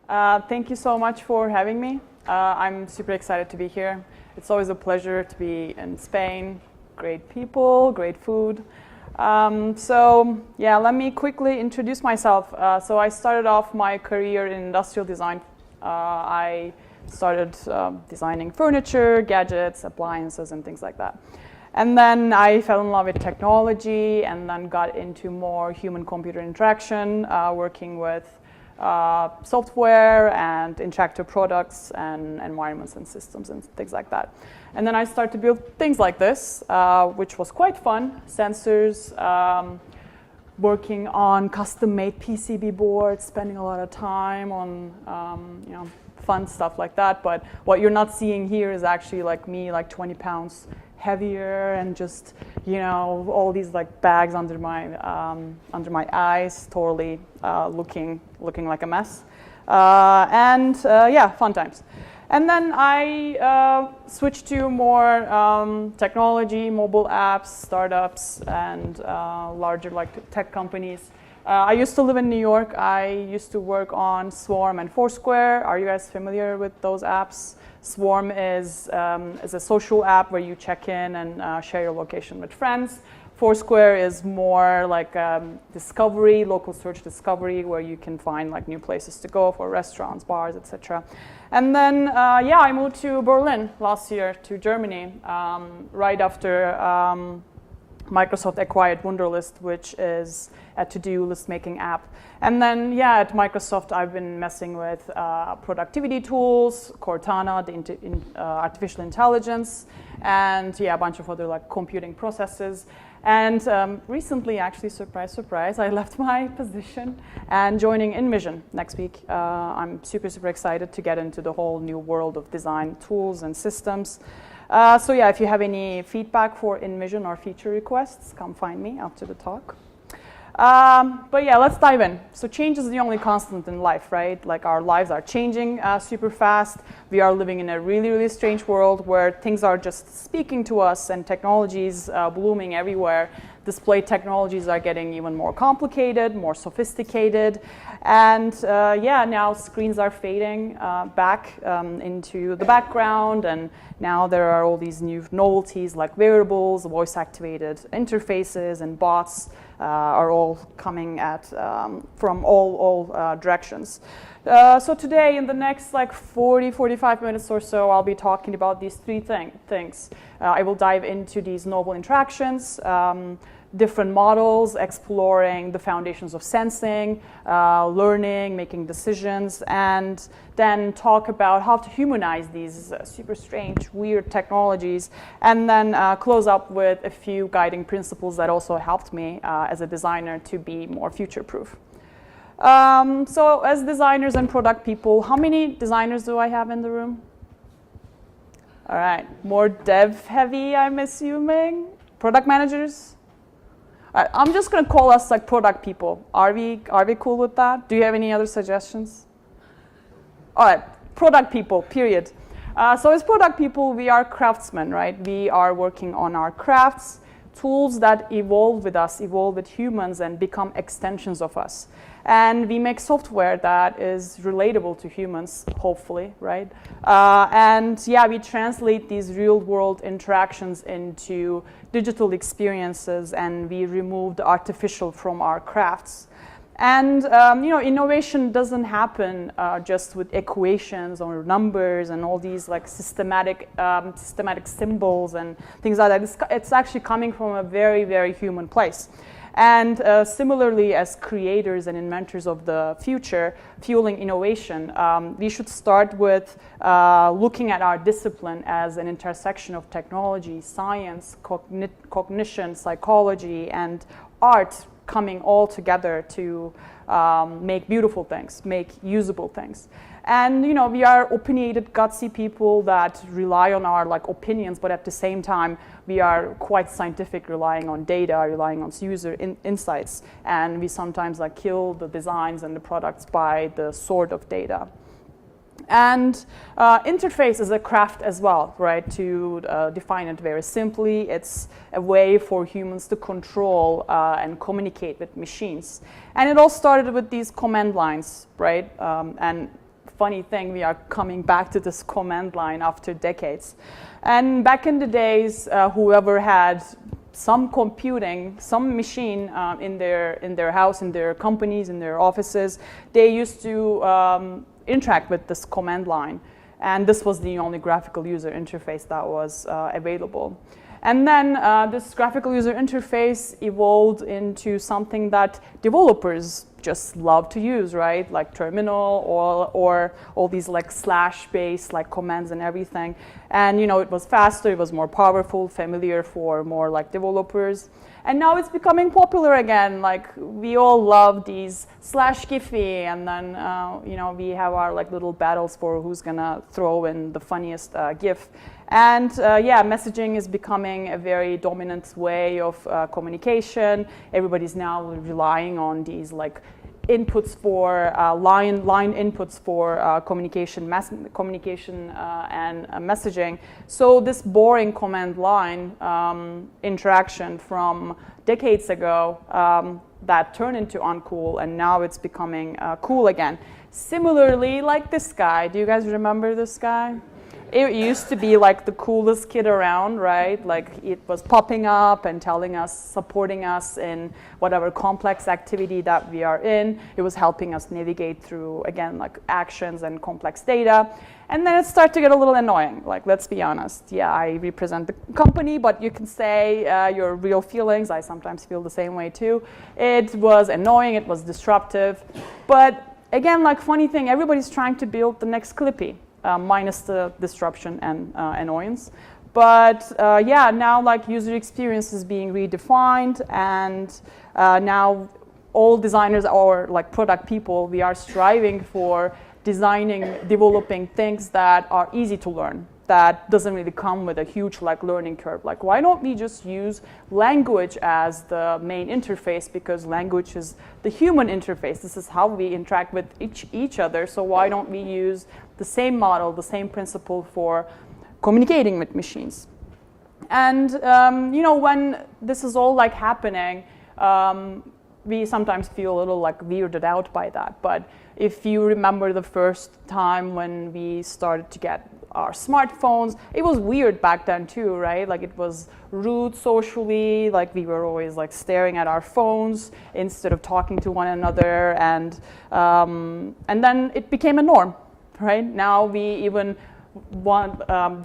Thank you so much for having me. I'm super excited to be here. It's always a pleasure to be in Spain. Great people, great food. Let me quickly introduce myself. So I started off my career in industrial design. I started designing furniture, gadgets, appliances, and things like that. And then I fell in love with technology and then got into more human-computer interaction, working with software and interactive products and environments and systems and things like that. And then I started to build things like this, which was quite fun. Sensors, working on custom-made PCB boards, spending a lot of time on fun stuff like that. But what you're not seeing here is actually like me, like 20 pounds heavier, and just all these like bags under my eyes, totally looking like a mess. Fun times. And then I switched to more technology, mobile apps, startups, and larger like tech companies. I used to live in New York. I used to work on Swarm and Foursquare. Are you guys familiar with those apps? Swarm is a social app where you check in and share your location with friends. Foursquare is more like discovery, local search discovery, where you can find like new places to go for restaurants, bars, etc. And then I moved to Berlin last year, to Germany, right after Microsoft acquired Wunderlist, which is a to-do list making app. And then, at Microsoft, I've been messing with productivity tools, Cortana, artificial intelligence, and a bunch of other like computing processes. And recently, actually, surprise, surprise, I left my position and joining InVision next week. I'm super, super excited to get into the whole new world of design tools and systems. If you have any feedback for InVision or feature requests, come find me after the talk. Let's dive in. So change is the only constant in life, right? Like our lives are changing super fast. We are living in a really, really strange world where things are just speaking to us and technologies blooming everywhere. Display technologies are getting even more complicated, more sophisticated. And now screens are fading back into the background. And now there are all these new novelties like wearables, voice-activated interfaces, and bots are all coming at from all directions. So today, in the next like 45 minutes or so, I'll be talking about these three things. I will dive into these novel interactions, different models, exploring the foundations of sensing, learning, making decisions, and then talk about how to humanize these super strange, weird technologies, and then close up with a few guiding principles that also helped me as a designer to be more future-proof. So as designers and product people, how many designers do I have in the room? All right, more dev-heavy, I'm assuming. Product managers? I'm just going to call us like product people. Are we cool with that? Do you have any other suggestions? All right, product people, period. So as product people, we are craftsmen, right? We are working on our crafts, tools that evolve with us, evolve with humans, and become extensions of us. And we make software that is relatable to humans, hopefully, right? We translate these real-world interactions into digital experiences, and we remove the artificial from our crafts. And innovation doesn't happen just with equations or numbers and all these like systematic symbols and things like that. It's actually coming from a very, very human place. And similarly, as creators and inventors of the future, fueling innovation, we should start with looking at our discipline as an intersection of technology, science, cognition, psychology, and art coming all together to make beautiful things, make usable things. And we are opinionated, gutsy people that rely on our like opinions, but at the same time, we are quite scientific, relying on data, relying on user insights, and we sometimes like kill the designs and the products by the sword of data. And interface is a craft as well, right? To define it very simply, it's a way for humans to control and communicate with machines. And it all started with these command lines, right? And funny thing. We are coming back to this command line after decades. And back in the days, whoever had some computing, some machine in their house, in their companies, in their offices, they used to interact with this command line. And this was the only graphical user interface that was available. And then this graphical user interface evolved into something that developers just love to use, right? Like terminal or all these like slash-based like commands and everything. And you know, it was faster, it was more powerful, familiar for more like developers. And now it's becoming popular again. Like we all love these slash Giphy, and then you know, we have our like little battles for who's gonna throw in the funniest GIF. And yeah, messaging is becoming a very dominant way of communication. Everybody's now relying on these like inputs for line inputs for communication and messaging. So this boring command line interaction from decades ago that turned into uncool, and now it's becoming cool again. Similarly, like this guy. Do you guys remember this guy? It used to be like the coolest kid around, right? Like it was popping up and telling us, supporting us in whatever complex activity that we are in. It was helping us navigate through, again, like actions and complex data. And then it started to get a little annoying. Like, let's be honest. Yeah, I represent the company, but you can say your real feelings. I sometimes feel the same way too. It was annoying, it was disruptive. But again, like funny thing, everybody's trying to build the next Clippy. Minus the disruption and annoyance. But yeah, now like user experience is being redefined, and now all designers or like product people, we are striving for developing things that are easy to learn, that doesn't really come with a huge like learning curve. Like why don't we just use language as the main interface, because language is the human interface. This is how we interact with each other. So why don't we use the same model, the same principle for communicating with machines? And you know, when this is all like happening, we sometimes feel a little like weirded out by that. But if you remember the first time when we started to get our smartphones, it was weird back then too, right? Like it was rude socially, like we were always like staring at our phones instead of talking to one another, and then it became a norm, right? Now we even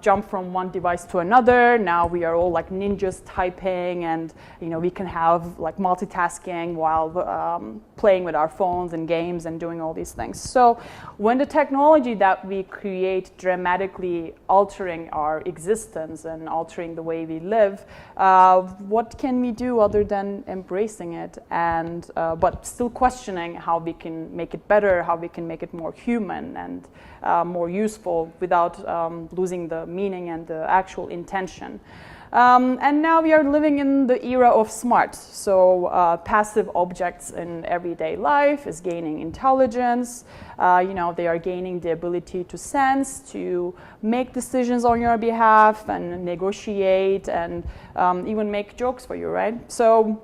jump from one device to another. Now we are all like ninjas typing, and you know, we can have like multitasking while playing with our phones and games and doing all these things. So when the technology that we create dramatically altering our existence and altering the way we live, what can we do other than embracing it, and but still questioning how we can make it better, how we can make it more human and more useful without losing the meaning and the actual intention. And now we are living in the era of smart. So passive objects in everyday life is gaining intelligence. You know, they are gaining the ability to sense, to make decisions on your behalf and negotiate and even make jokes for you, right? So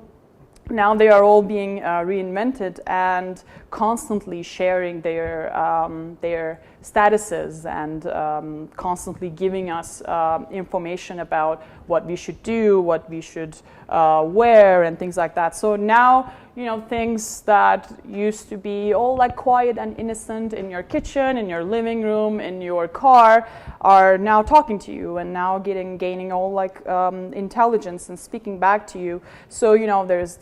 now they are all being reinvented and constantly sharing their statuses and constantly giving us information about what we should do, what we should wear, and things like that. So now, you know, things that used to be all like quiet and innocent in your kitchen, in your living room, in your car, are now talking to you and now gaining all like intelligence and speaking back to you. So, you know, there's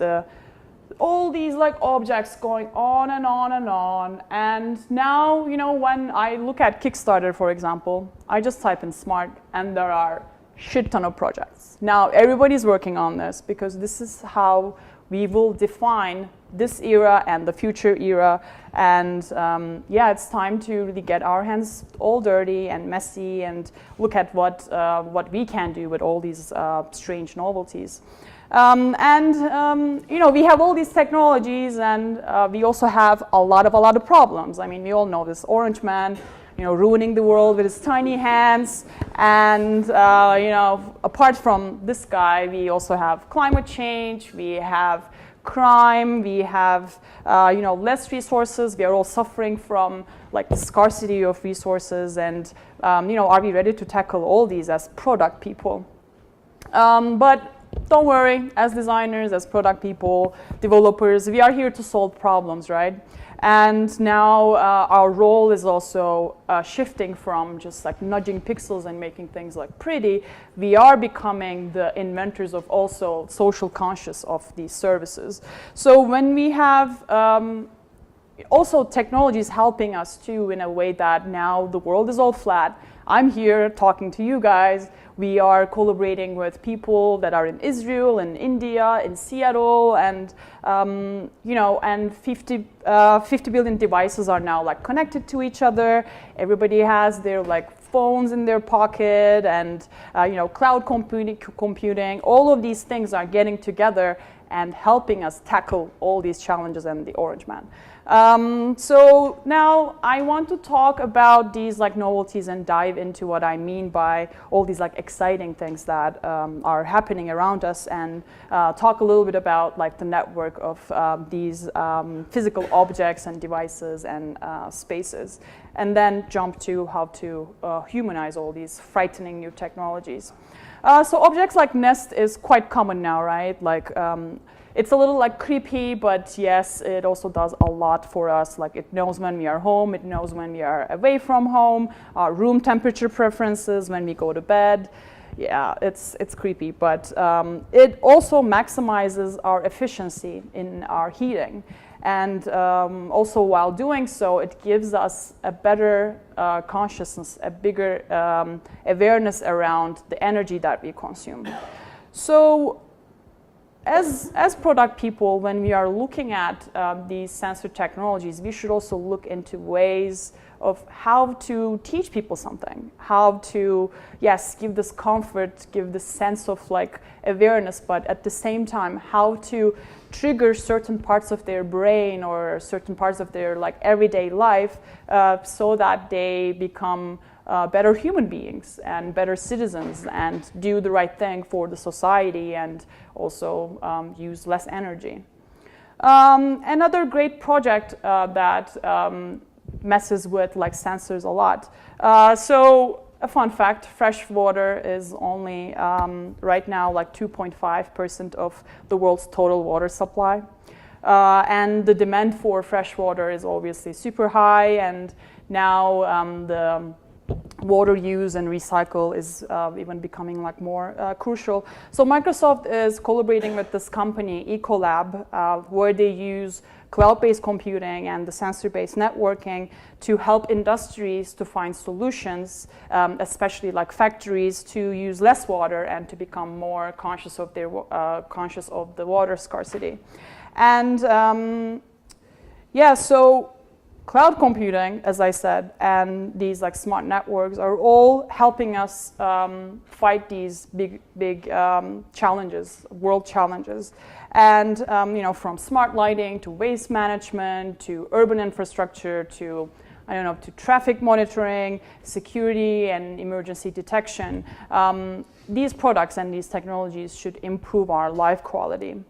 all these like objects going on and on and on. And now, you know, when I look at Kickstarter, for example, I just type in smart and there are shit ton of projects. Now everybody's working on this because this is how we will define this era and the future era. And yeah, it's time to really get our hands all dirty and messy and look at what we can do with all these strange novelties. You know, we have all these technologies, and we also have a lot of problems. I mean, we all know this orange man, you know, ruining the world with his tiny hands. And you know, apart from this guy, we also have climate change. We have crime, we have less resources. We are all suffering from like the scarcity of resources, and are we ready to tackle all these as product people? But don't worry, as designers, as product people, developers, we are here to solve problems, right? And now our role is also shifting from just like nudging pixels and making things like pretty. We are becoming the inventors of also social conscious of these services. So when we have also technology is helping us too in a way that now the world is all flat. I'm here talking to you guys. We are collaborating with people that are in Israel, in India, in Seattle, and and 50 billion devices are now like connected to each other. Everybody has their like phones in their pocket, and cloud computing. All of these things are getting together and helping us tackle all these challenges and the Orange Man. So now I want to talk about these like novelties and dive into what I mean by all these like exciting things that are happening around us, and talk a little bit about like the network of these physical objects and devices and spaces, and then jump to how to humanize all these frightening new technologies. So objects like Nest is quite common now, right? Like it's a little like creepy, but yes, it also does a lot for us. Like it knows when we are home, it knows when we are away from home, our room temperature preferences, when we go to bed. Yeah, it's creepy, but it also maximizes our efficiency in our heating. And also while doing so, it gives us a better consciousness, a bigger awareness around the energy that we consume. So as product people, when we are looking at these sensor technologies, we should also look into ways of how to teach people something, how to, yes, give this comfort, give this sense of like awareness, but at the same time, how to trigger certain parts of their brain or certain parts of their like everyday life so that they become better human beings and better citizens and do the right thing for the society and also use less energy. Another great project that messes with like sensors a lot. So a fun fact, fresh water is only right now like 2.5% of the world's total water supply. And the demand for fresh water is obviously super high, and now the water use and recycle is even becoming like more crucial. So Microsoft is collaborating with this company, Ecolab, where they use cloud-based computing and the sensor-based networking to help industries to find solutions, especially like factories, to use less water and to become more conscious of their conscious of the water scarcity. And so cloud computing, as I said, and these like smart networks are all helping us fight these big challenges, world challenges. And from smart lighting to waste management to urban infrastructure to to traffic monitoring, security, and emergency detection. These products and these technologies should improve our life quality.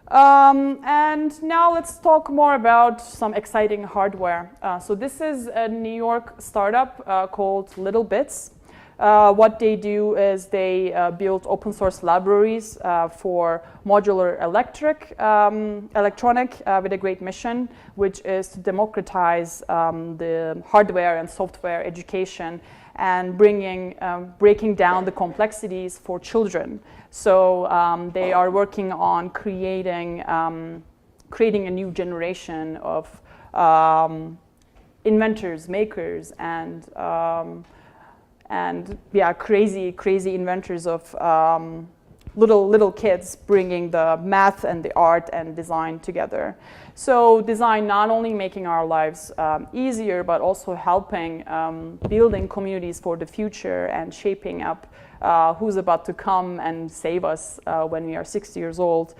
And now let's talk more about some exciting hardware. So this is a New York startup called Little Bits. What they do is they build open source libraries for modular electronic with a great mission, which is to democratize the hardware and software education and breaking down the complexities for children. So they are working on creating a new generation of inventors, makers, and crazy inventors of little kids bringing the math and the art and design together. So design not only making our lives easier, but also helping building communities for the future and shaping up who's about to come and save us when we are 60 years old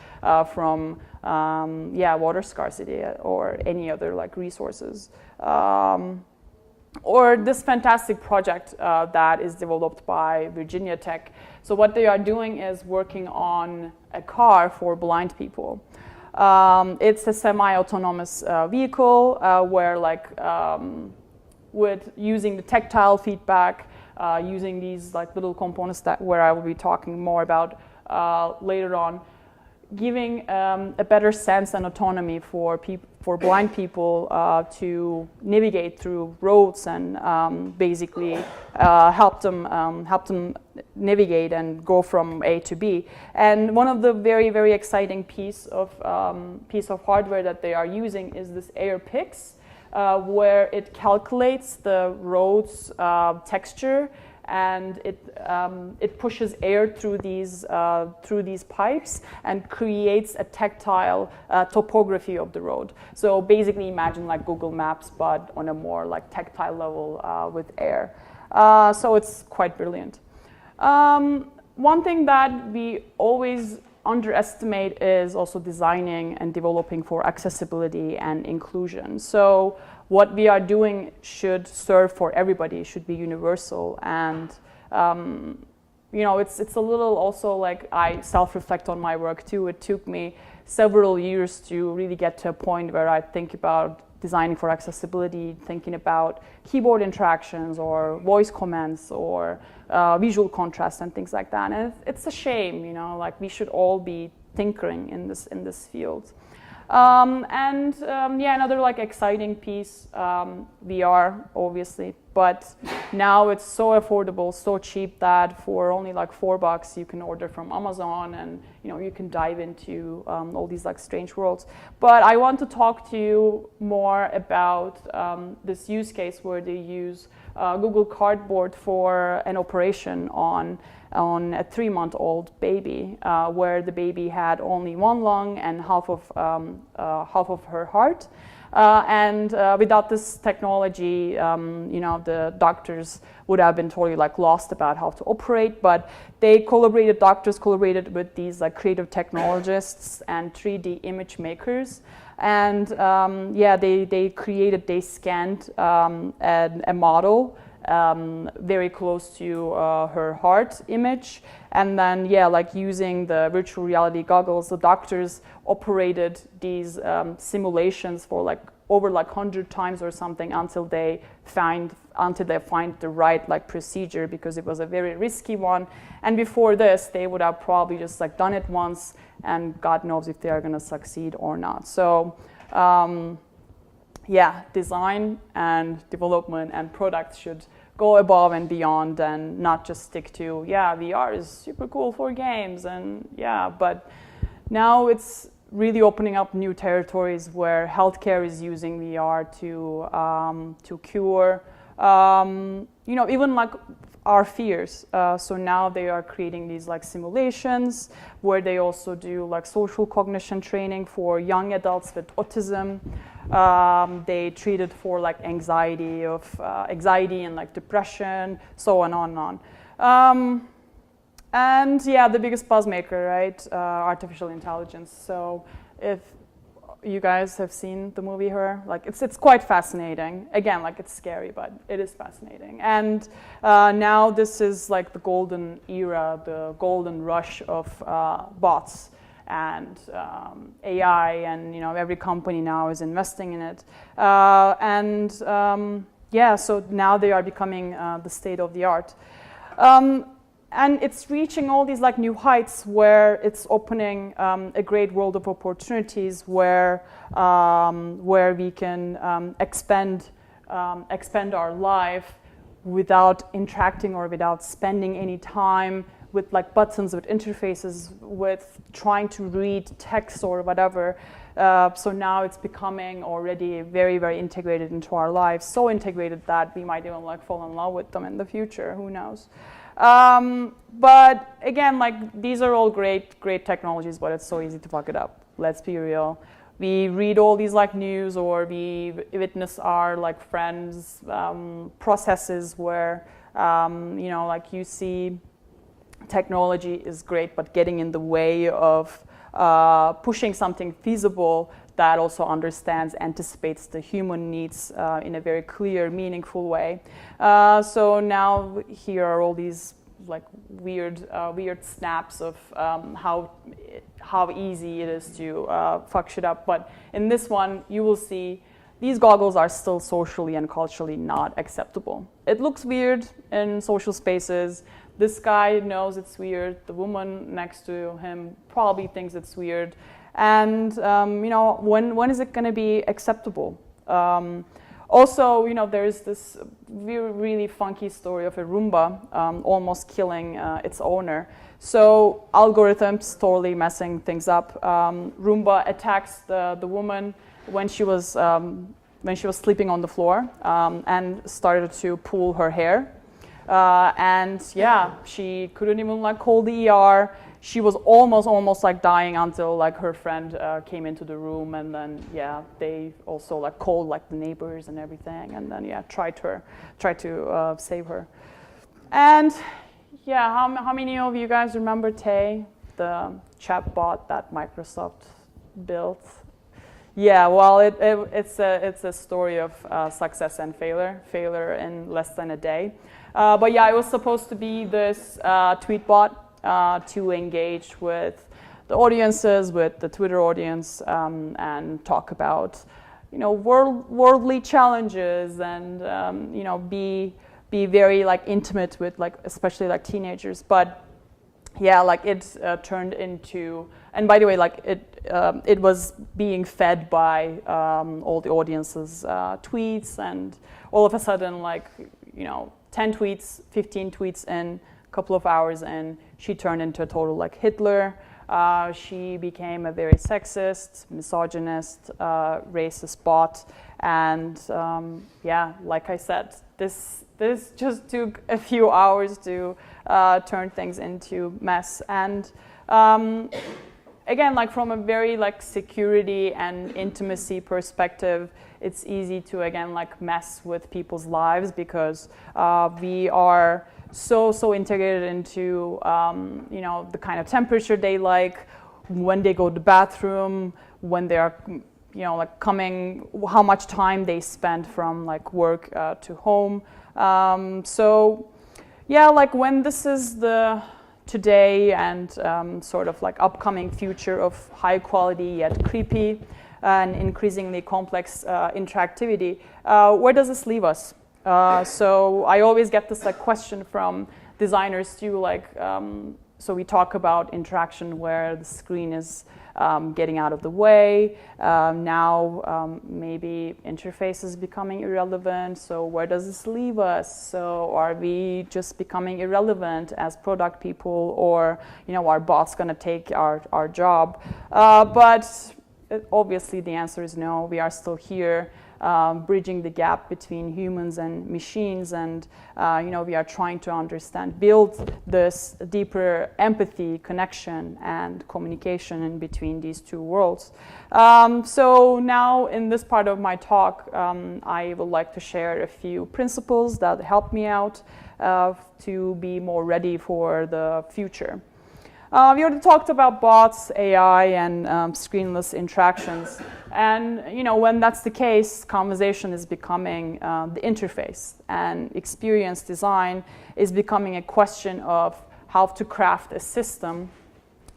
from water scarcity or any other like resources. Or this fantastic project that is developed by Virginia Tech. So what they are doing is working on a car for blind people. It's a semi-autonomous vehicle where with using the tactile feedback, using these like little components where I will be talking more about later on, giving a better sense and autonomy for blind people to navigate through roads and basically help them navigate and go from A to B. And one of the very, very exciting piece of hardware that they are using is this AirPix, where it calculates the road's texture, and it pushes air through these pipes and creates a tactile topography of the road. So basically, imagine like Google Maps, but on a more like tactile level with air. So it's quite brilliant. One thing that we always underestimate is also designing and developing for accessibility and inclusion. So what we are doing should serve for everybody, should be universal. And it's a little also like I self-reflect on my work too. It took me several years to really get to a point where I think about designing for accessibility, thinking about keyboard interactions or voice commands or visual contrast and things like that. And it's a shame, like we should all be tinkering in this field. Another like exciting piece, VR, obviously, but now it's so affordable, so cheap that for only like $4 you can order from Amazon, and you can dive into all these like strange worlds. But I want to talk to you more about this use case where they use Google Cardboard for an operation on a 3-month-old baby, where the baby had only one lung and half of her heart. Without this technology, the doctors would have been totally like lost about how to operate. But doctors collaborated with these like creative technologists and 3D image makers. And they scanned a model very close to her heart image, and then using the virtual reality goggles, the doctors operated these simulations for over 100 times or something until they find the right procedure, because it was a very risky one. And before this, they would have probably just done it once, and God knows if they are going to succeed or not. So design and development and products should go above and beyond and not just stick to, VR is super cool for games, but now it's really opening up new territories where healthcare is using VR to cure, even our fears. So now they are creating these simulations where they also do social cognition training for young adults with autism. They treat it for anxiety and depression, so on and on. The biggest buzz maker, right? Artificial intelligence. So if you guys have seen the movie Her, it's quite fascinating. Again, it's scary, but it is fascinating. And now this is the golden era, the golden rush of bots and AI, and every company now is investing in it. So now they are becoming the state of the art. And it's reaching all these new heights where it's opening a great world of opportunities where we can expand our life without interacting or without spending any time with buttons, with interfaces, with trying to read text or whatever. So now it's becoming already very, very integrated into our lives. So integrated that we might even fall in love with them in the future. Who knows? But again, these are all great technologies, but it's so easy to fuck it up. Let's be real. We read all these news, or we witness our friends' processes where you see technology is great, but getting in the way of pushing something feasible that also understands, anticipates the human needs in a very clear, meaningful way. So now here are all these like weird snaps of how easy it is to fuck shit up. But in this one, you will see these goggles are still socially and culturally not acceptable. It looks weird in social spaces. This guy knows it's weird. The woman next to him probably thinks it's weird. And when is it going to be acceptable? Also, there's this really funky story of a Roomba almost killing its owner. So algorithms totally messing things up. Roomba attacks the woman when she was sleeping on the floor and started to pull her hair. And yeah, she couldn't even call the ER. She was almost like dying until like her friend came into the room, and then they also like called like the neighbors and everything, and then tried to save her. And how many of you guys remember Tay, the chatbot that Microsoft built? Yeah, well, it's a story of success and failure in less than a day. But it was supposed to be this tweet bot to engage with the audiences, with the Twitter audience, and talk about, worldly challenges, and be very like intimate with like especially like teenagers. But it turned into, and by the way, like it was being fed by all the audience's tweets, and all of a sudden, 10 tweets, 15 tweets in, a couple of hours in, she turned into a total like Hitler. She became a very sexist, misogynist, racist bot, and like I said, this just took a few hours to turn things into mess. And again, like from a very like security and intimacy perspective, it's easy to again like mess with people's lives because we are so integrated into the kind of temperature they like, when they go to the bathroom, when they are coming, how much time they spend from like work to home. When this is the today and sort of like upcoming future of high quality yet creepy and increasingly complex interactivity, where does this leave us? So I always get this like question from designers too, so we talk about interaction where the screen is getting out of the way. Now maybe interface is becoming irrelevant. So where does this leave us? So are we just becoming irrelevant as product people, or are bots going to take our job? But obviously the answer is no. We are still here. Bridging the gap between humans and machines, and we are trying to build this deeper empathy, connection, and communication in between these two worlds. So now in this part of my talk, I would like to share a few principles that help me out to be more ready for the future. We already talked about bots, AI, and screenless interactions. And when that's the case, conversation is becoming the interface, and experience design is becoming a question of how to craft a system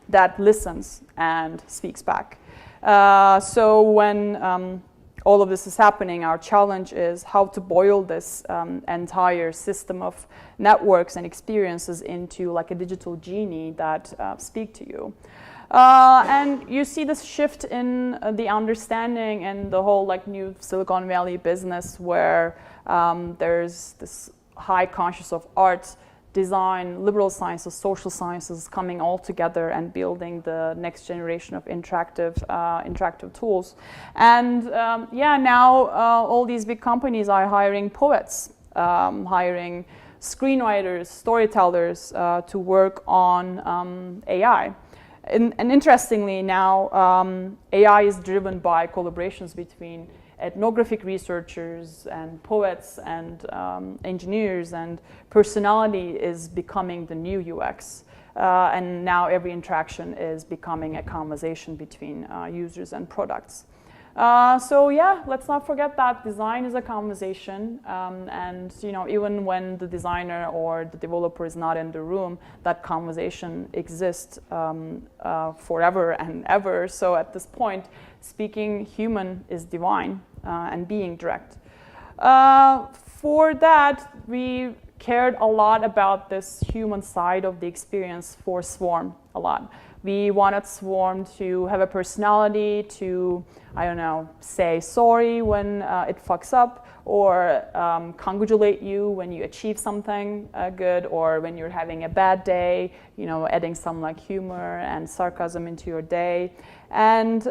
that listens and speaks back. So when all of this is happening, our challenge is how to boil this entire system of networks and experiences into like a digital genie that speak to you. And you see this shift in the understanding and the whole like new Silicon Valley business, where there's this high conscious of art, design, liberal sciences, social sciences coming all together and building the next generation of interactive tools. And now all these big companies are hiring poets, hiring screenwriters, storytellers to work on AI. And interestingly now, AI is driven by collaborations between ethnographic researchers and poets and engineers, and personality is becoming the new UX. And now every interaction is becoming a conversation between users and products. So yeah, let's not forget that design is a conversation, and even when the designer or the developer is not in the room, that conversation exists forever and ever. So at this point, speaking human is divine and being direct. For that, we cared a lot about this human side of the experience for Swarm a lot. We wanted Swarm to have a personality, to, I don't know, say sorry when it fucks up, or congratulate you when you achieve something good, or when you're having a bad day, adding some like humor and sarcasm into your day. And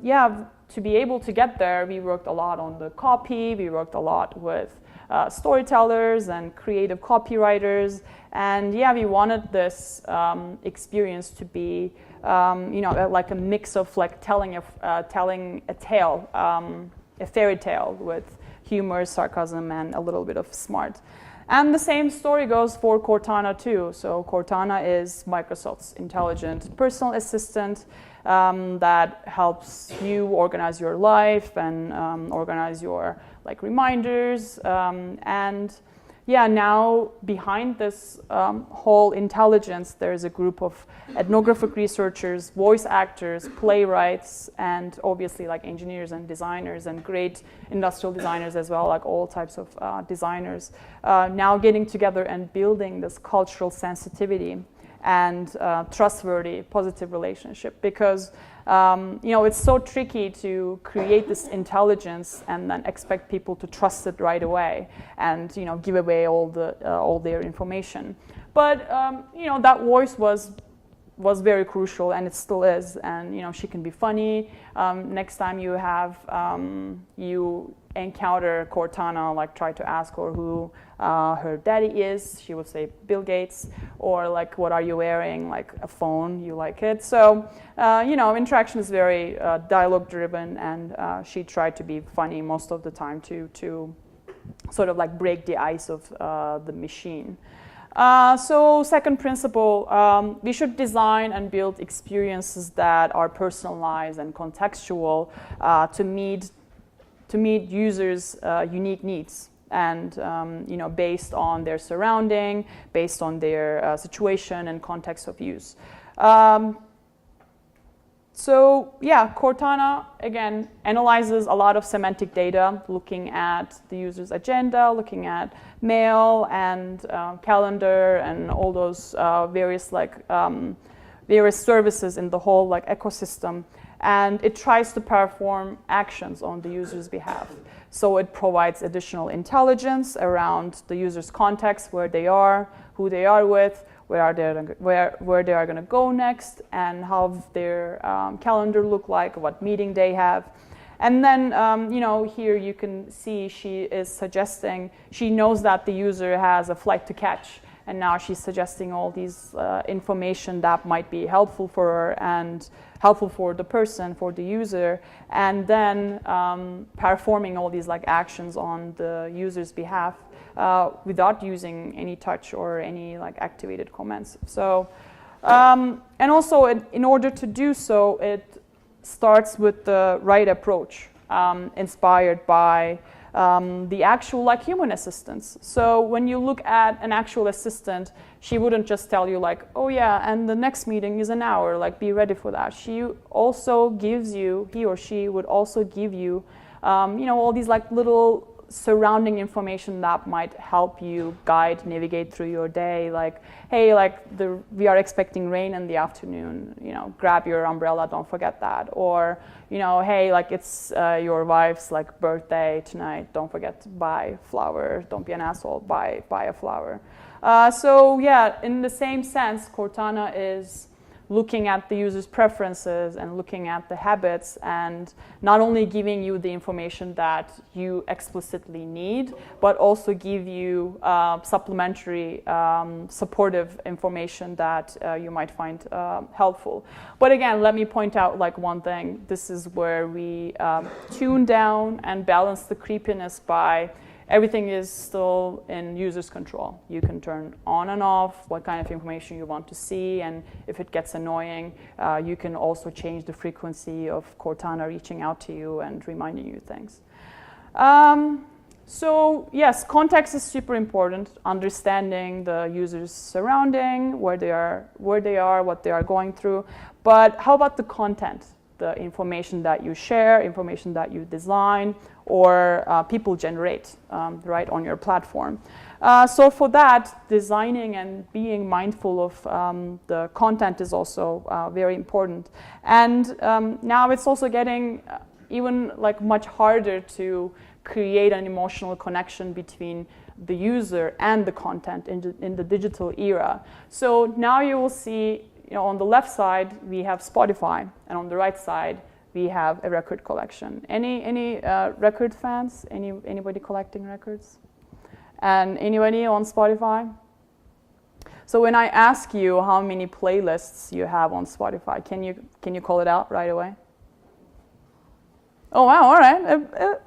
yeah, to be able to get there, we worked a lot on the copy, we worked a lot with storytellers and creative copywriters, and yeah, we wanted this experience to be, like a mix of like telling a tale, a fairy tale with humor, sarcasm, and a little bit of smart. And the same story goes for Cortana too. So Cortana is Microsoft's intelligent personal assistant that helps you organize your life and organize your like reminders. And yeah, now behind this whole intelligence, there's a group of ethnographic researchers, voice actors, playwrights, and obviously like engineers and designers and great industrial designers as well, like all types of designers, now getting together and building this cultural sensitivity and trustworthy, positive relationship, because it's so tricky to create this intelligence and then expect people to trust it right away and give away all their information. But that voice was very crucial, and it still is. And she can be funny. Next time you have you encounter Cortana, like try to ask her who her daddy is, she would say Bill Gates, or like what are you wearing, like a phone, you like it. So interaction is very dialogue driven, and she tried to be funny most of the time to sort of like break the ice of the machine. So second principle, we should design and build experiences that are personalized and contextual to meet users' unique needs, and based on their surrounding, based on their situation and context of use. So yeah, Cortana, again, analyzes a lot of semantic data, looking at the user's agenda, looking at mail and calendar and all those various services in the whole like ecosystem. And it tries to perform actions on the user's behalf. So it provides additional intelligence around the user's context, where they are, who they are with, where they are going to go next, and how their calendar look like, what meeting they have. And then, here you can see she is suggesting, she knows that the user has a flight to catch, and now she's suggesting all these information that might be helpful for her and helpful for the person, for the user, and then performing all these like actions on the user's behalf without using any touch or any like activated comments. So, and also in order to do so, it starts with the right approach, inspired by the actual like human assistants. So when you look at an actual assistant, she wouldn't just tell you like, oh yeah, and the next meeting is an hour, like be ready for that. She also gives you, he or she would also give you, all these like little surrounding information that might help you guide, navigate through your day. Like, hey, like we are expecting rain in the afternoon, grab your umbrella, don't forget that. Or, hey, like it's your wife's like birthday tonight, don't forget to buy flowers, don't be an asshole, buy a flower. So yeah, in the same sense, Cortana is looking at the user's preferences and looking at the habits, and not only giving you the information that you explicitly need, but also give you supplementary supportive information that you might find helpful. But again, let me point out like one thing. This is where we tune down and balance the creepiness by everything is still in user's control. You can turn on and off what kind of information you want to see, and if it gets annoying, you can also change the frequency of Cortana reaching out to you and reminding you things. So yes, context is super important, understanding the user's surrounding, where they are, what they are going through. But how about the content, the information that you share, information that you design, or people generate right on your platform? So for that, designing and being mindful of the content is also very important. And now it's also getting even like much harder to create an emotional connection between the user and the content in the digital era. So now you will see, on the left side we have Spotify, and on the right side we have a record collection. Any record fans? Anybody collecting records? And anybody on Spotify? So when I ask you how many playlists you have on Spotify, can you call it out right away? Oh wow! All right.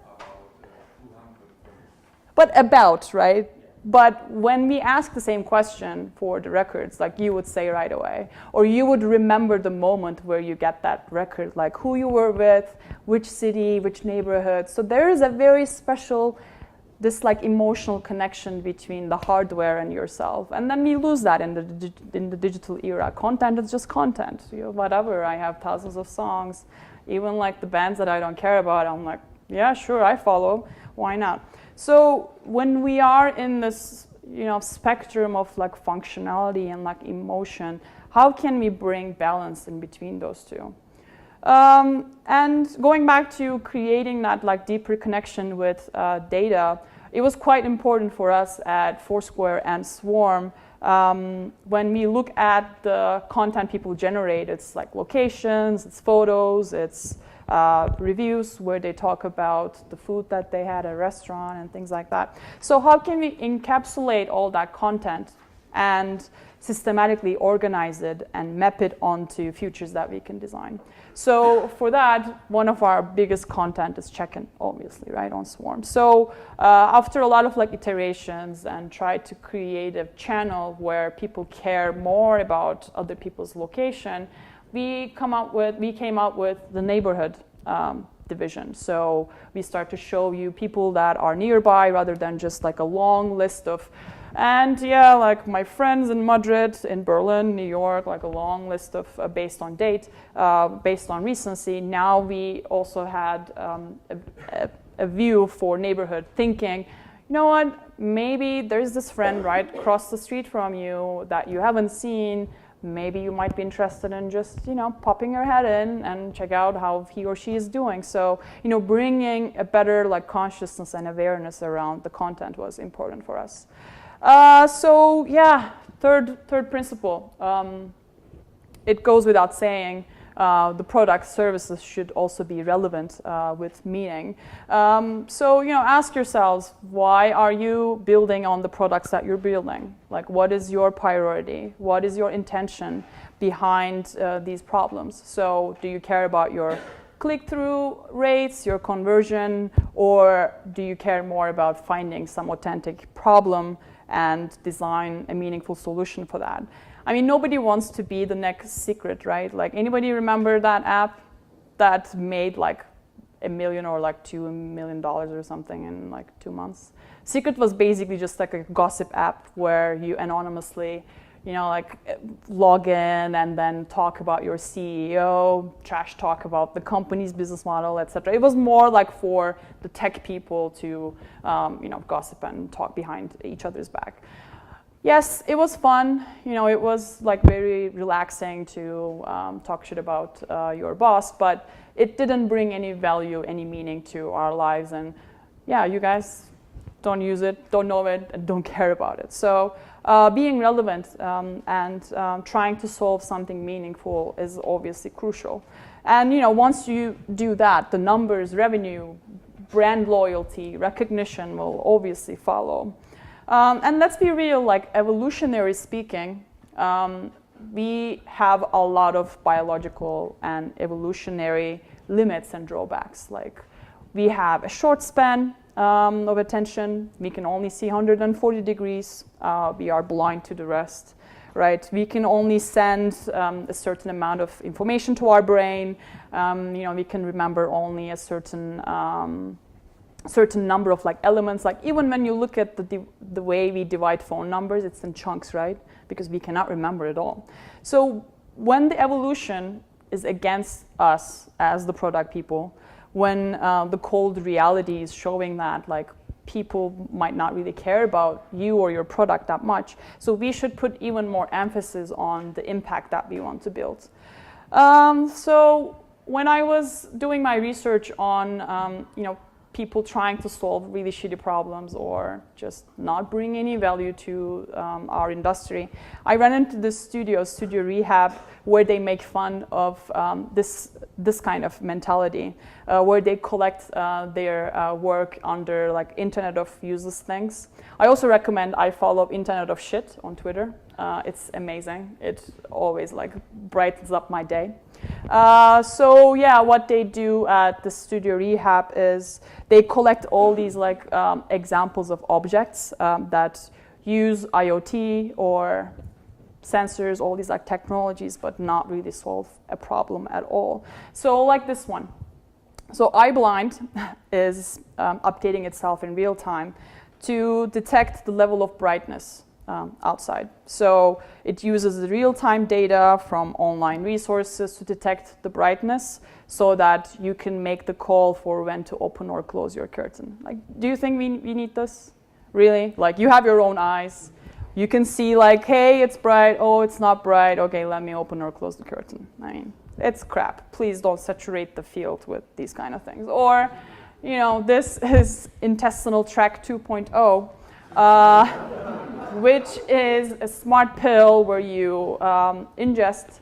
But about, right? But when we ask the same question for the records, like you would say right away, or you would remember the moment where you get that record, like who you were with, which city, which neighborhood. So there is a very special, this like emotional connection between the hardware and yourself. And then we lose that in the digital era. Content is just content. Whatever, I have thousands of songs. Even like the bands that I don't care about, I'm like, yeah, sure, I follow. Why not? So when we are in this, spectrum of like functionality and like emotion, how can we bring balance in between those two? And going back to creating that like deeper connection with data, it was quite important for us at Foursquare and Swarm. When we look at the content people generate, it's like locations, it's photos, it's reviews where they talk about the food that they had at a restaurant and things like that. So how can we encapsulate all that content and systematically organize it and map it onto features that we can design? So for that, one of our biggest content is check-in, obviously, right, on Swarm. So after a lot of like iterations and try to create a channel where people care more about other people's location, we came out with the neighborhood division. So we start to show you people that are nearby rather than just like a long list of, and yeah, like my friends in Madrid, in Berlin, New York, like a long list of based on date, based on recency. Now we also had a view for neighborhood thinking, you know what, maybe there's this friend right across the street from you that you haven't seen. Maybe you might be interested in just, popping your head in and check out how he or she is doing. So, bringing a better like consciousness and awareness around the content was important for us. So yeah, third principle. It goes without saying, the product services should also be relevant with meaning. So, ask yourselves, why are you building on the products that you're building? Like, what is your priority? What is your intention behind these problems? So, do you care about your click-through rates, your conversion, or do you care more about finding some authentic problem and design a meaningful solution for that? I mean, nobody wants to be the next Secret, right? Like, anybody remember that app that made like $1 million or like $2 million or something in like 2 months? Secret was basically just like a gossip app where you anonymously, log in and then talk about your CEO, trash talk about the company's business model, etc. It was more like for the tech people to, gossip and talk behind each other's back. Yes, it was fun. It was like very relaxing to talk shit about your boss, but it didn't bring any value, any meaning to our lives. And yeah, you guys don't use it, don't know it, and don't care about it. So being relevant and trying to solve something meaningful is obviously crucial. And once you do that, the numbers, revenue, brand loyalty, recognition will obviously follow. And let's be real, like evolutionary speaking, we have a lot of biological and evolutionary limits and drawbacks. Like we have a short span, of attention. We can only see 140 degrees. We are blind to the rest, right? We can only send a certain amount of information to our brain. We can remember only a certain number of like elements. Like even when you look at the way we divide phone numbers, it's in chunks, right? Because we cannot remember it all. So when the evolution is against us as the product people, when the cold reality is showing that like people might not really care about you or your product that much, so we should put even more emphasis on the impact that we want to build. So when I was doing my research on people trying to solve really shitty problems or just not bring any value to our industry, I ran into this Studio Rehab, where they make fun of this kind of mentality, where they collect their work under like Internet of Useless Things. I also recommend I follow Internet of Shit on Twitter. It's amazing. It always like brightens up my day. So yeah, what they do at the Studio Rehab is they collect all these like examples of objects that use IoT or sensors, all these like technologies, but not really solve a problem at all. So like this one. So iBlind is updating itself in real time to detect the level of brightness outside. So it uses the real-time data from online resources to detect the brightness so that you can make the call for when to open or close your curtain. Like, do you think we need this? Really? Like, you have your own eyes. You can see like, hey, it's bright. Oh, it's not bright. Okay, let me open or close the curtain. I mean, it's crap. Please don't saturate the field with these kind of things. Or, this is intestinal tract 2.0. Which is a smart pill where you ingest,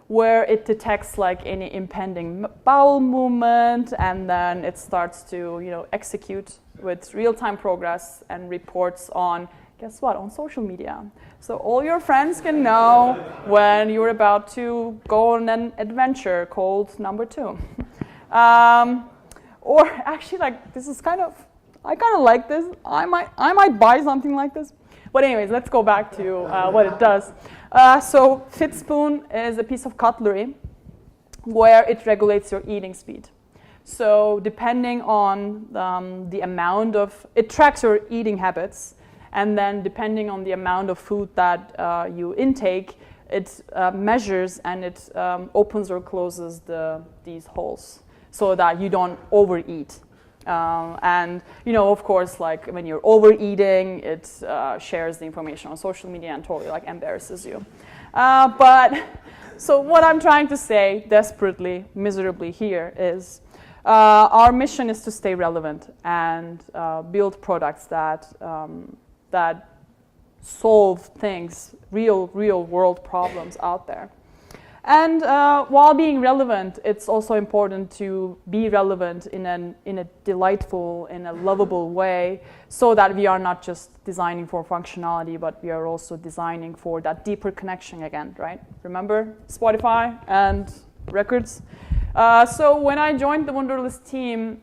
where it detects like any impending bowel movement, and then it starts to execute with real-time progress and reports on, guess what, on social media. So all your friends can know when you're about to go on an adventure called number 2. Or actually, like, this is I kind of like this. I might buy something like this. But anyways, let's go back to what it does. So FitSpoon is a piece of cutlery where it regulates your eating speed. So depending on the amount of, it tracks your eating habits, and then depending on the amount of food that you intake, it measures and it opens or closes these holes so that you don't overeat. And of course, like when you're overeating, it shares the information on social media and totally like embarrasses you. But so what I'm trying to say desperately, miserably here is our mission is to stay relevant and build products that solve things, real world problems out there. And while being relevant, it's also important to be relevant in a delightful, in a lovable way, so that we are not just designing for functionality, but we are also designing for that deeper connection again, right? Remember Spotify and records? So when I joined the Wunderlist team,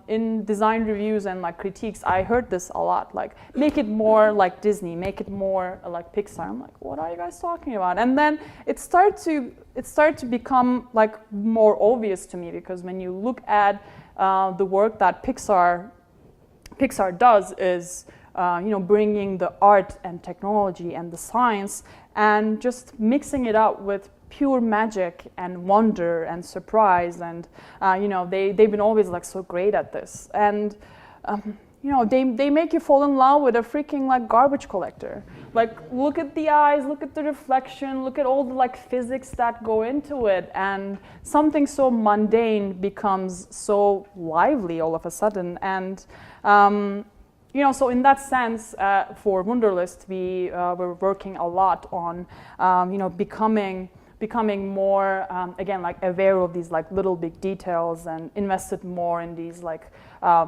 in design reviews and like critiques, I heard this a lot, like, make it more like Disney, make it more like Pixar. I'm like, what are you guys talking about? And then it started to become like more obvious to me, because when you look at the work that Pixar does is bringing the art and technology and the science and just mixing it up with pure magic and wonder and surprise, and they've been always like so great at this, and they make you fall in love with a freaking like garbage collector. Like, look at the eyes, look at the reflection, look at all the like physics that go into it, and something so mundane becomes so lively all of a sudden. And so in that sense, for Wunderlist, we were working a lot on becoming more, again, like aware of these like little big details, and invested more in these like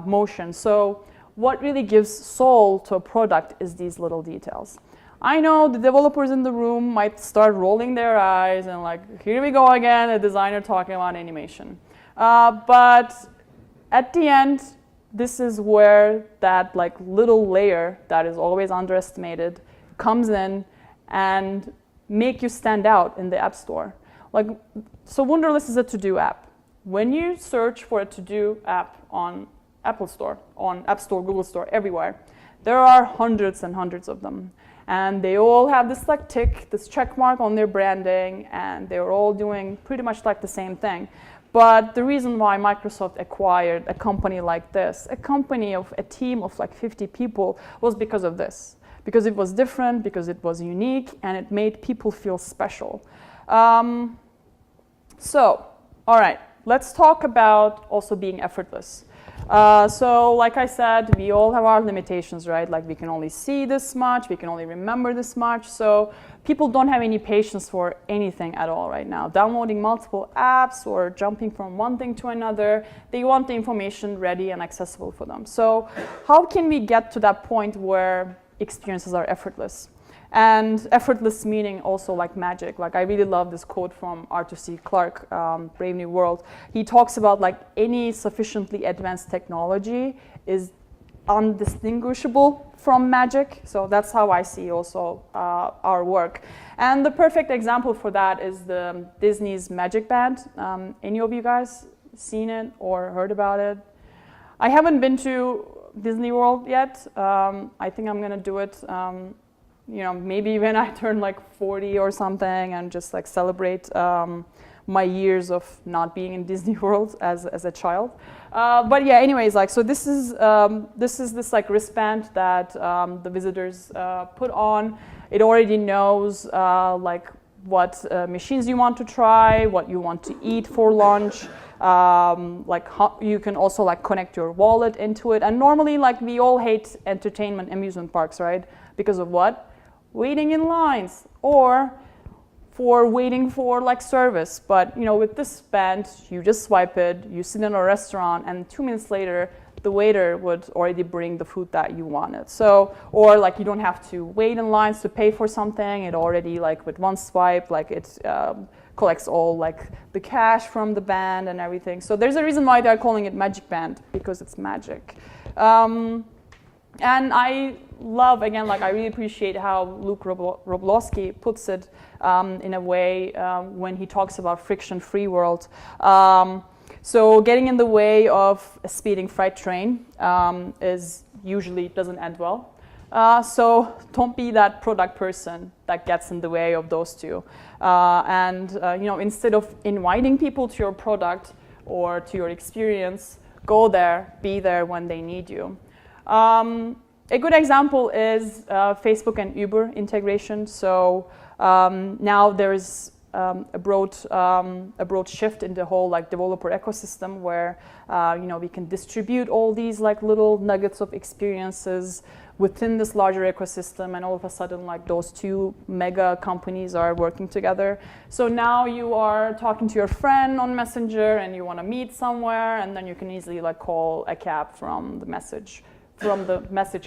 motions. So what really gives soul to a product is these little details. I know the developers in the room might start rolling their eyes and like, here we go again, a designer talking about animation. But at the end, this is where that like little layer that is always underestimated comes in and make you stand out in the App Store. Like, so Wunderlist is a to-do app. When you search for a to-do app on Apple Store, on App Store, Google Store, everywhere, there are hundreds and hundreds of them. And they all have this like tick, this check mark on their branding, and they're all doing pretty much like the same thing. But the reason why Microsoft acquired a company like this, a team of like 50 people, was because of this. Because it was different, because it was unique, and it made people feel special. So, all right, let's talk about also being effortless. So like I said, we all have our limitations, right? Like we can only see this much, we can only remember this much. So people don't have any patience for anything at all right now. Downloading multiple apps or jumping from one thing to another, they want the information ready and accessible for them. So how can we get to that point where experiences are effortless? And effortless meaning also like magic. Like I really love this quote from Arthur C. Clarke, Brave New World. He talks about like any sufficiently advanced technology is undistinguishable from magic. So that's how I see also our work. And the perfect example for that is the Disney's Magic Band. Any of you guys seen it or heard about it? I haven't been to Disney World yet. I think I'm gonna do it. Maybe when I turn like 40 or something and just like celebrate my years of not being in Disney World as a child. But yeah, anyways, like, so this is this like wristband that the visitors put on. It already knows like what machines you want to try, what you want to eat for lunch. Like how you can also like connect your wallet into it. And normally like we all hate entertainment amusement parks, right? Because of what? Waiting in lines or for waiting for like service. But with this band, you just swipe it, you sit in a restaurant, and 2 minutes later, the waiter would already bring the food that you wanted. So, or like you don't have to wait in lines to pay for something. It already like with one swipe, like it collects all like the cash from the band and everything. So there's a reason why they're calling it Magic Band, because it's magic. And I love, again, like I really appreciate how Luke Roblowski puts it in a way when he talks about friction-free world. So getting in the way of a speeding freight train is usually doesn't end well. So don't be that product person that gets in the way of those two. Instead of inviting people to your product or to your experience, go there, be there when they need you. A good example is Facebook and Uber integration. So now there is a broad shift in the whole like developer ecosystem where we can distribute all these like little nuggets of experiences within this larger ecosystem, and all of a sudden like those two mega companies are working together. So now you are talking to your friend on Messenger and you want to meet somewhere, and then you can easily like call a cab from the message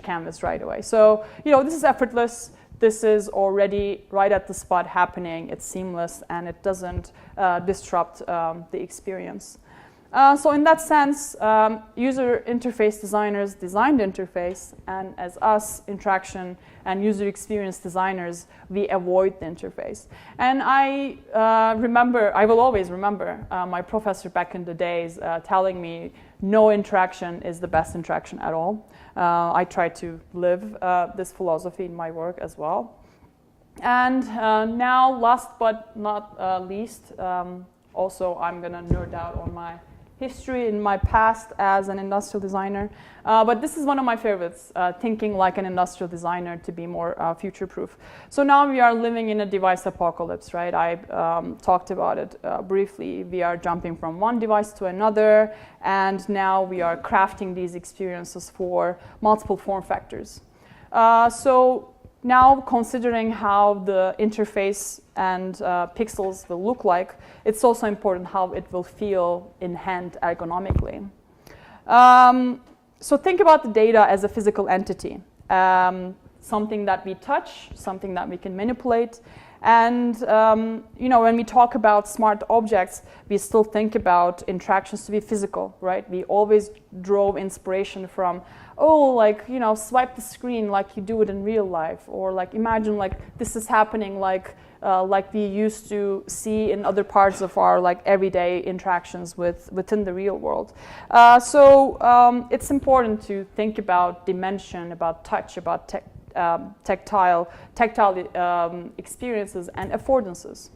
canvas right away. So this is effortless. This is already right at the spot happening. It's seamless and it doesn't disrupt the experience. So in that sense, user interface designers designed the interface, and as us, interaction and user experience designers, we avoid the interface. And I will always remember my professor back in the days telling me no interaction is the best interaction at all. I try to live this philosophy in my work as well. And now, last but not least, also I'm gonna nerd out on my history in my past as an industrial designer. But this is one of my favorites, thinking like an industrial designer to be more future-proof. So now we are living in a device apocalypse, right? I talked about it briefly. We are jumping from one device to another, and now we are crafting these experiences for multiple form factors. So now, considering how the interface and pixels will look like, it's also important how it will feel in hand ergonomically. So think about the data as a physical entity. something that we touch, something that we can manipulate. And when we talk about smart objects, we still think about interactions to be physical, right? We always drove inspiration from, swipe the screen like you do it in real life, or like imagine like this is happening like we used to see in other parts of our like everyday interactions within the real world. So it's important to think about dimension, about touch, about tactile experiences and affordances.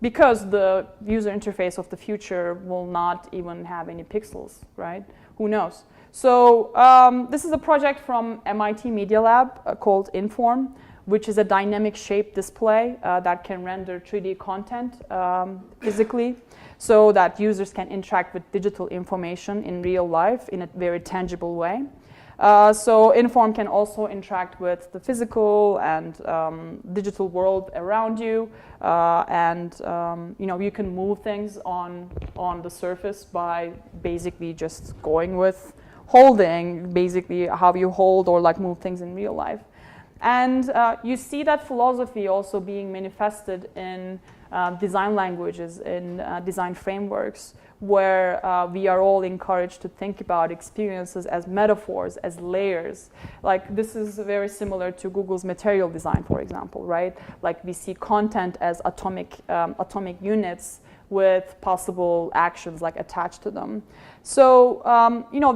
Because the user interface of the future will not even have any pixels, right? Who knows? So this is a project from MIT Media Lab called Inform, which is a dynamic shape display that can render 3D content physically, so that users can interact with digital information in real life in a very tangible way. So Inform can also interact with the physical and digital world around you, you can move things on the surface by basically just going with holding, basically how you hold or like move things in real life. And you see that philosophy also being manifested in design languages, in design frameworks, where we are all encouraged to think about experiences as metaphors, as layers. Like this is very similar to Google's material design, for example, right? Like we see content as atomic units with possible actions like attached to them. So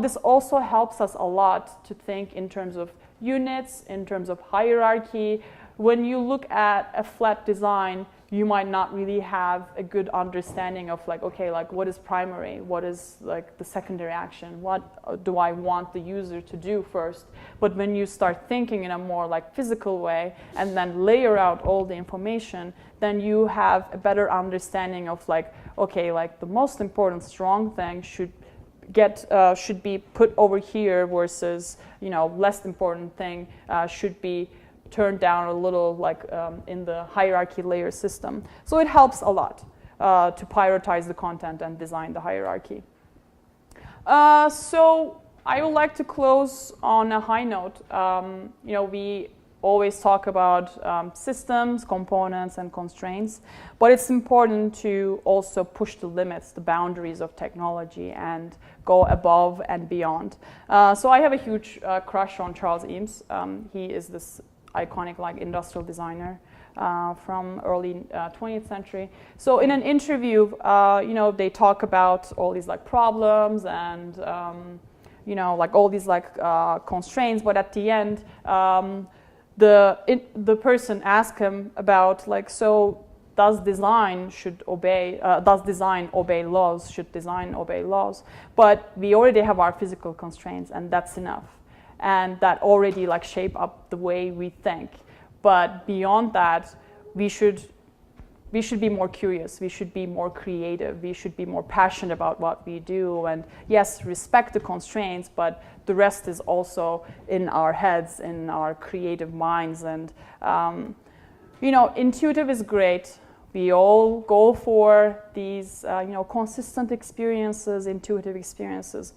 this also helps us a lot to think in terms of units, in terms of hierarchy. When you look at a flat design, you might not really have a good understanding of like, okay, like what is primary, what is like the secondary action, what do I want the user to do first. But when you start thinking in a more like physical way and then layer out all the information, then you have a better understanding of like, okay, like the most important strong thing should be put over here versus less important thing should be turned down a little, like in the hierarchy layer system. So it helps a lot to prioritize the content and design the hierarchy. So I would like to close on a high note. We always talk about systems, components, and constraints, but it's important to also push the limits, the boundaries of technology, and go above and beyond. So I have a huge crush on Charles Eames. He is this iconic like industrial designer from early 20th century. So in an interview, they talk about all these like problems and like all these like constraints, but at the end, the person asked him about like, so does design obey laws? Should design obey laws? But we already have our physical constraints, and that's enough. And that already like shape up the way we think. But beyond that, we should be more curious. We should be more creative. We should be more passionate about what we do. And yes, respect the constraints, but the rest is also in our heads, in our creative minds. And intuitive is great. We all go for these consistent experiences, intuitive experiences.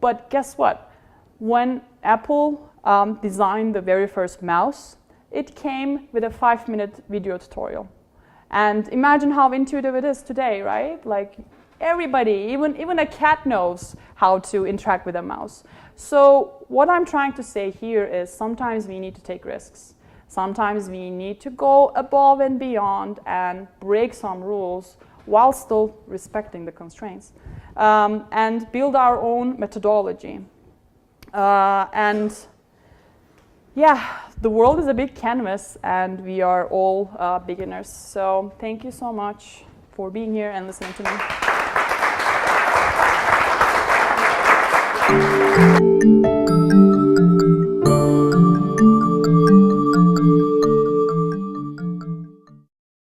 But guess what? When Apple designed the very first mouse, it came with a 5-minute video tutorial. And imagine how intuitive it is today, right? Like everybody, even a cat knows how to interact with a mouse. So what I'm trying to say here is sometimes we need to take risks. Sometimes we need to go above and beyond and break some rules while still respecting the constraints, and build our own methodology. The world is a big canvas, and we are all beginners. So thank you so much for being here and listening to me.